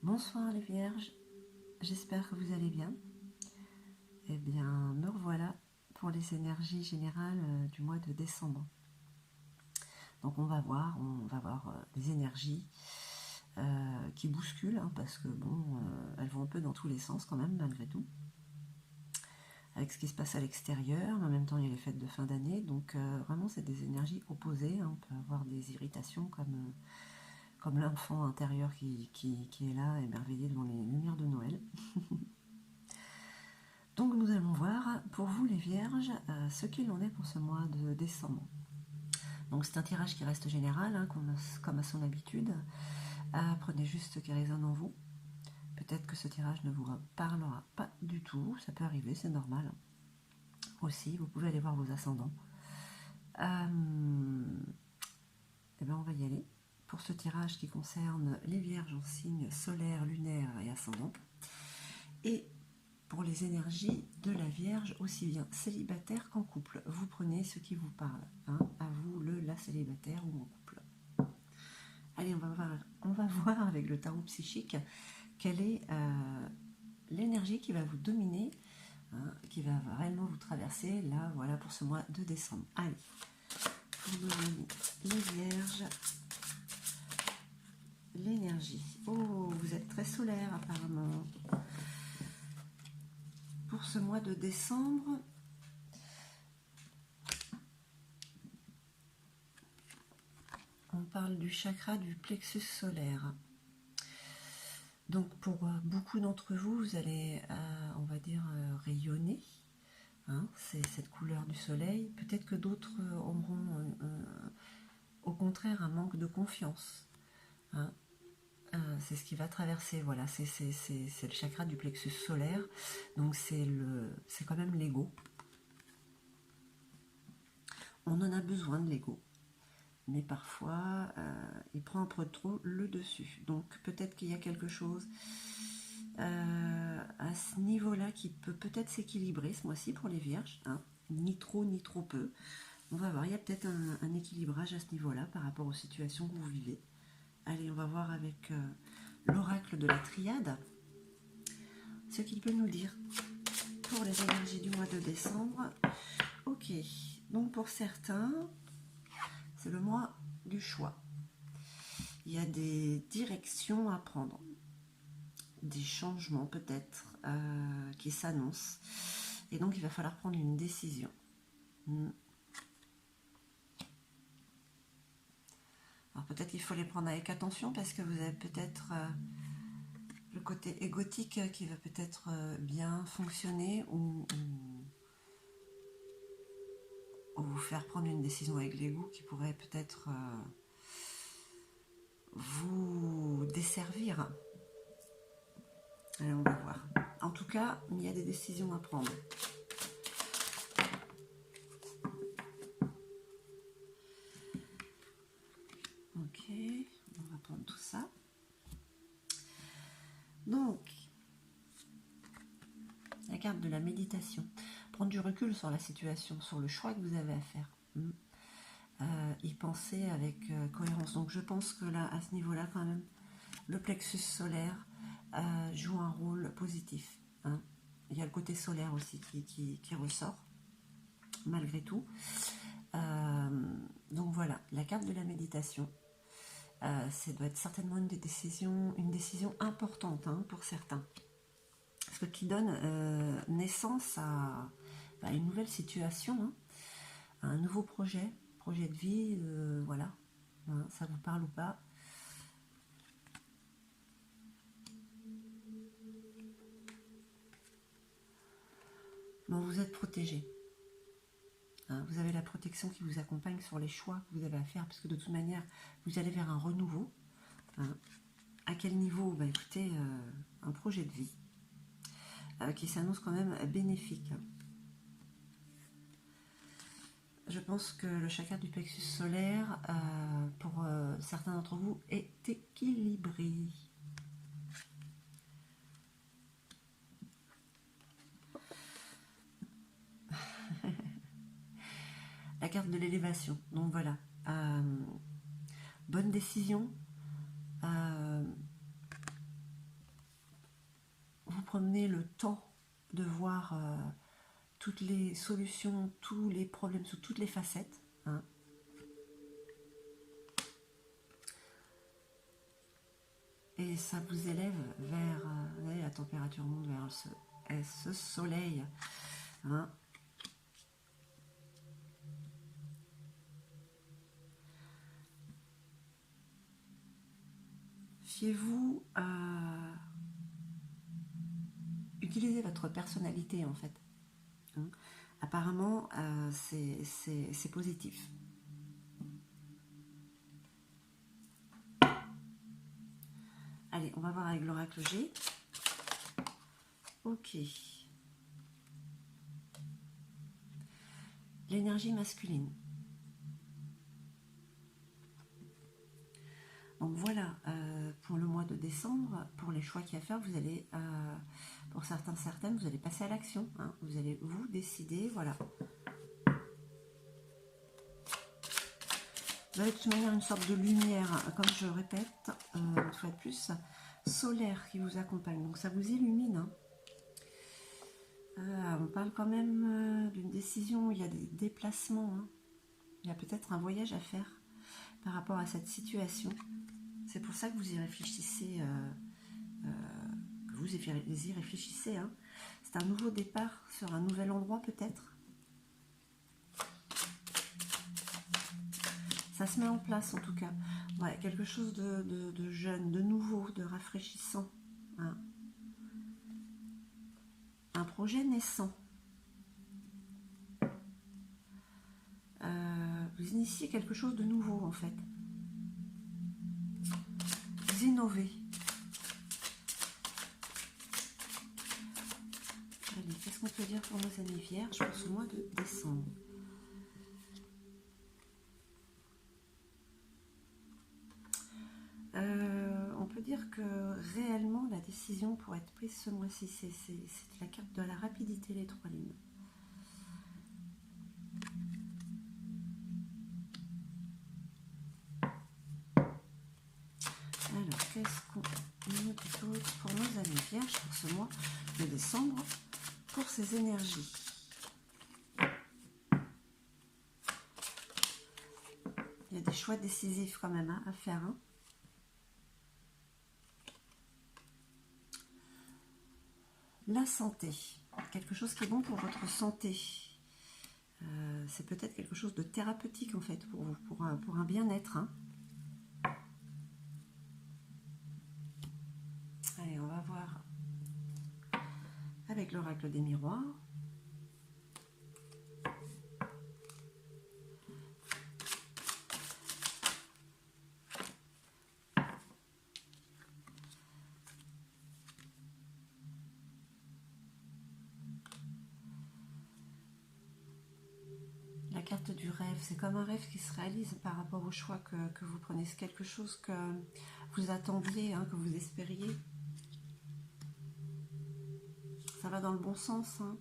Bonsoir les Vierges, j'espère que vous allez bien. Eh bien, me revoilà pour les énergies générales du mois de décembre. Donc on va voir les énergies qui bousculent, hein, parce que bon, elles vont un peu dans tous les sens quand même, malgré tout. Avec ce qui se passe à l'extérieur, mais en même temps il y a les fêtes de fin d'année, donc vraiment c'est des énergies opposées, hein. On peut avoir des irritations comme l'enfant intérieur qui est là, émerveillé devant les lumières de Noël. Donc nous allons voir pour vous les Vierges ce qu'il en est pour ce mois de décembre. Donc c'est un tirage qui reste général, hein, comme à son habitude. Prenez juste ce qui résonne en vous. Peut-être que ce tirage ne vous parlera pas du tout, ça peut arriver, c'est normal. Aussi, vous pouvez aller voir vos ascendants. Et bien on va y aller. Pour ce tirage qui concerne les Vierges en signe solaire, lunaire et ascendant. Et pour les énergies de la Vierge, aussi bien célibataire qu'en couple. Vous prenez ce qui vous parle, hein, à vous, la célibataire ou en couple. Allez, on va voir avec le tarot psychique quelle est l'énergie qui va vous dominer, hein, qui va réellement vous traverser, là, voilà, pour ce mois de décembre. Allez, pour nous, les Vierges, l'énergie. Oh, vous êtes très solaire apparemment. Pour ce mois de décembre, on parle du chakra du plexus solaire. Donc pour beaucoup d'entre vous, vous allez, on va dire, rayonner. Hein, c'est cette couleur du soleil. Peut-être que d'autres auront au contraire un manque de confiance. Hein. C'est ce qui va traverser, voilà, c'est le chakra du plexus solaire. Donc c'est quand même l'ego. On en a besoin de l'ego. Mais parfois, il prend un peu trop le dessus. Donc peut-être qu'il y a quelque chose à ce niveau-là qui peut peut-être s'équilibrer ce mois-ci pour les Vierges, hein, ni trop ni trop peu. On va voir, il y a peut-être un équilibrage à ce niveau-là par rapport aux situations que vous vivez. Allez, on va voir avec l'oracle de la triade ce qu'il peut nous dire pour les énergies du mois de décembre. Ok, donc pour certains, c'est le mois du choix. Il y a des directions à prendre, des changements peut-être qui s'annoncent, et donc il va falloir prendre une décision. Alors peut-être qu'il faut les prendre avec attention parce que vous avez peut-être le côté égotique qui va peut-être bien fonctionner ou vous faire prendre une décision avec l'ego qui pourrait peut-être vous desservir. Allez, on va voir. En tout cas, il y a des décisions à prendre. Ok, on va prendre tout ça. Donc, la carte de la méditation. Prendre du recul sur la situation, sur le choix que vous avez à faire. Y penser avec cohérence. Donc je pense que là, à ce niveau-là, quand même, le plexus solaire joue un rôle positif. Hein. Il y a le côté solaire aussi qui ressort, malgré tout. Donc voilà, la carte de la méditation. Ça doit être certainement une décision importante, hein, pour certains. Parce que qui donne naissance à une nouvelle situation, hein, à un nouveau projet de vie, voilà. Hein, ça vous parle ou pas? Bon, vous êtes protégé. Hein, vous avez la protection qui vous accompagne sur les choix que vous avez à faire, parce que de toute manière, vous allez vers un renouveau. Hein. À quel niveau? Bah, écoutez, un projet de vie qui s'annonce quand même bénéfique. Je pense que le chakra du plexus solaire, pour certains d'entre vous, est équilibré. La carte de l'élévation. Donc voilà. Bonne décision. prenez le temps de voir toutes les solutions, tous les problèmes sous toutes les facettes. Hein. Et ça vous élève vers la température monte vers ce soleil. Hein. Fiez-vous à utiliser votre personnalité en fait. Hein. Apparemment, c'est positif. Allez, on va voir avec l'oracle G. Ok. L'énergie masculine. Donc voilà, pour le mois de décembre, pour les choix qu'il y a à faire, vous allez, pour certaines, vous allez passer à l'action. Hein. Vous allez vous décider, voilà. Vous avez de toute manière une sorte de lumière, comme je répète, une fois de plus, solaire qui vous accompagne. Donc ça vous illumine. Hein. On parle quand même d'une décision où il y a des déplacements. Hein. Il y a peut-être un voyage à faire par rapport à cette situation. C'est pour ça que vous y réfléchissez, Hein. C'est un nouveau départ sur un nouvel endroit peut-être. Ça se met en place en tout cas. Ouais, quelque chose de jeune, de nouveau, de rafraîchissant. Hein. Un projet naissant. Vous initiez quelque chose de nouveau en fait. Vous innovez. Allez, qu'est-ce qu'on peut dire pour nos amis vierges pour ce mois de décembre? On peut dire que réellement la décision pourrait être prise ce mois-ci. C'est la carte de la rapidité, les 3 lunes. Alors, qu'est-ce qu'on nous dit d'autre pour nos amis vierges pour ce mois de décembre, pour ces énergies? Il y a des choix décisifs quand même hein, à faire. Hein. La santé, quelque chose qui est bon pour votre santé. C'est peut-être quelque chose de thérapeutique en fait pour vous, pour un bien-être. Hein. Allez, on va voir avec l'oracle des miroirs. La carte du rêve, c'est comme un rêve qui se réalise par rapport au choix que vous prenez. C'est quelque chose que vous attendiez, hein, que vous espériez. Ça va dans le bon sens. Hein.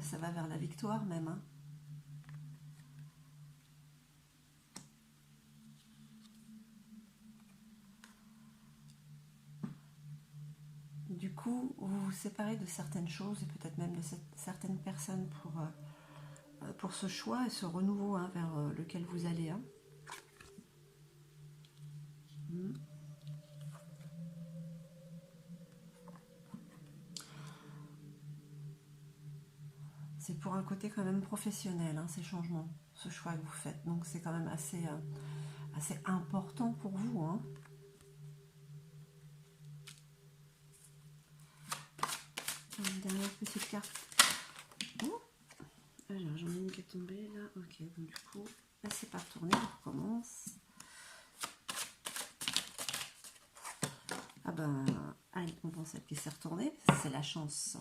Ça va vers la victoire même. Hein. Du coup, vous vous séparez de certaines choses et peut-être même de certaines personnes pour ce choix et ce renouveau hein, vers lequel vous allez. Hein. C'est pour un côté quand même professionnel, hein, ces changements, ce choix que vous faites. Donc c'est quand même assez important pour vous. Hein. Une dernière petite carte. Oh. Alors j'en ai une qui est tombée là. Ok, donc du coup, là c'est pas retourné, on recommence. Ah ben, allez, on pense celle qui s'est retournée, c'est la chance.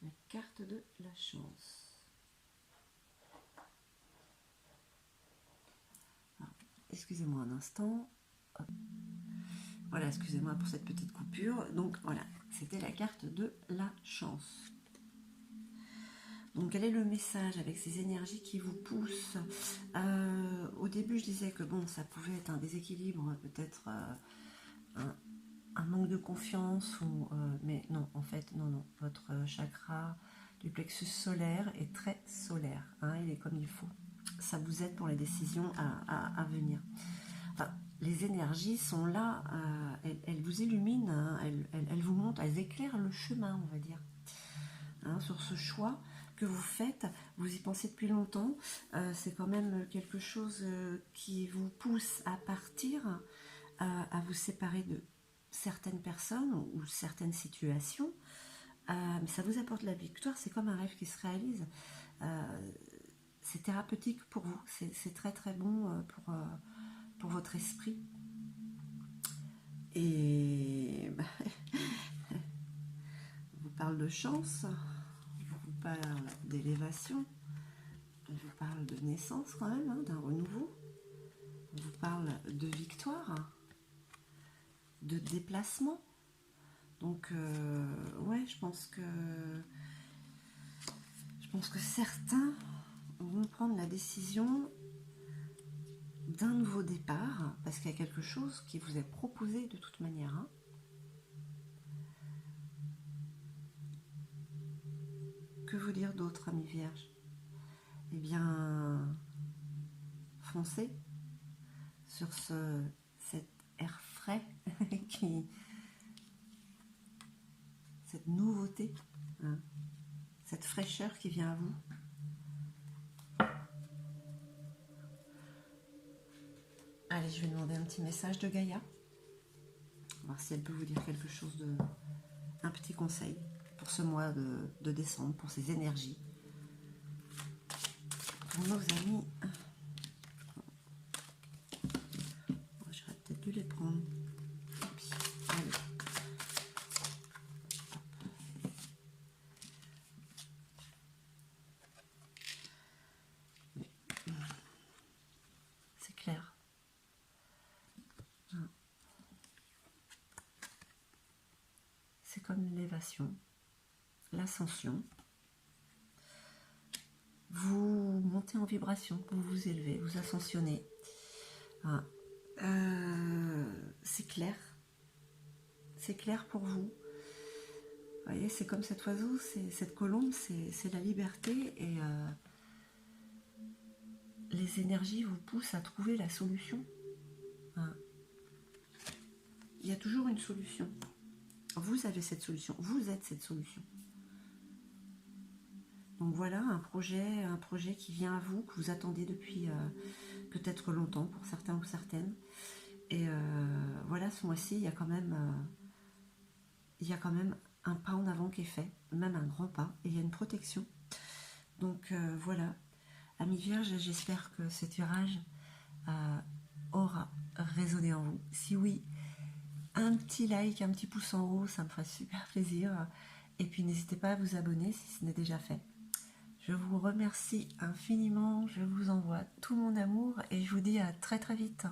La carte de la chance. Excusez-moi un instant. Hop. Voilà, excusez-moi pour cette petite coupure. Donc voilà, c'était la carte de la chance. Donc quel est le message avec ces énergies qui vous poussent au début, je disais que bon, ça pouvait être un déséquilibre, peut-être un manque de confiance, mais non, en fait, non. Votre chakra du plexus solaire est très solaire, hein, il est comme il faut. Ça vous aide pour les décisions à venir. Enfin, les énergies sont là, elles vous illuminent, hein, elles vous montrent, elles éclairent le chemin, on va dire, hein, sur ce choix que vous faites. Vous y pensez depuis longtemps, c'est quand même quelque chose qui vous pousse à partir, à vous séparer de certaines personnes ou certaines situations, mais ça vous apporte la victoire, c'est comme un rêve qui se réalise. C'est thérapeutique pour vous, c'est très très bon pour votre esprit. Et je vous parle de chance, je vous parle d'élévation, je vous parle de naissance quand même, hein, d'un renouveau, je vous parle de victoire, de déplacement. Donc ouais, je pense que certains vont prendre la décision d'un nouveau départ, parce qu'il y a quelque chose qui vous est proposé de toute manière, hein. Que vous dire d'autre, amis vierges? Eh bien, foncez sur cet air frais, cette nouveauté, hein, cette fraîcheur qui vient à vous. Allez, je vais demander un petit message de Gaïa, voir si elle peut vous dire quelque chose un petit conseil pour ce mois de décembre, pour ces énergies, pour nos amis. J'aurais peut-être dû les prendre. Allez. C'est clair. C'est comme l'élévation, l'ascension. Vous montez en vibration, vous vous élevez, vous ascensionnez. C'est clair. C'est clair pour vous. Vous voyez, c'est comme cet oiseau, cette colombe, c'est la liberté, et les énergies vous poussent à trouver la solution. Il y a toujours une solution. Vous avez cette solution, vous êtes cette solution. Donc voilà, un projet qui vient à vous, que vous attendez depuis peut-être longtemps pour certains ou certaines. Et voilà, ce mois-ci, il y a quand même un pas en avant qui est fait, même un grand pas, et il y a une protection. Donc voilà, amis vierges, j'espère que ce tirage aura résonné en vous. Si oui, un petit like, un petit pouce en haut, ça me ferait super plaisir. Et puis n'hésitez pas à vous abonner si ce n'est déjà fait. Je vous remercie infiniment, je vous envoie tout mon amour et je vous dis à très très vite.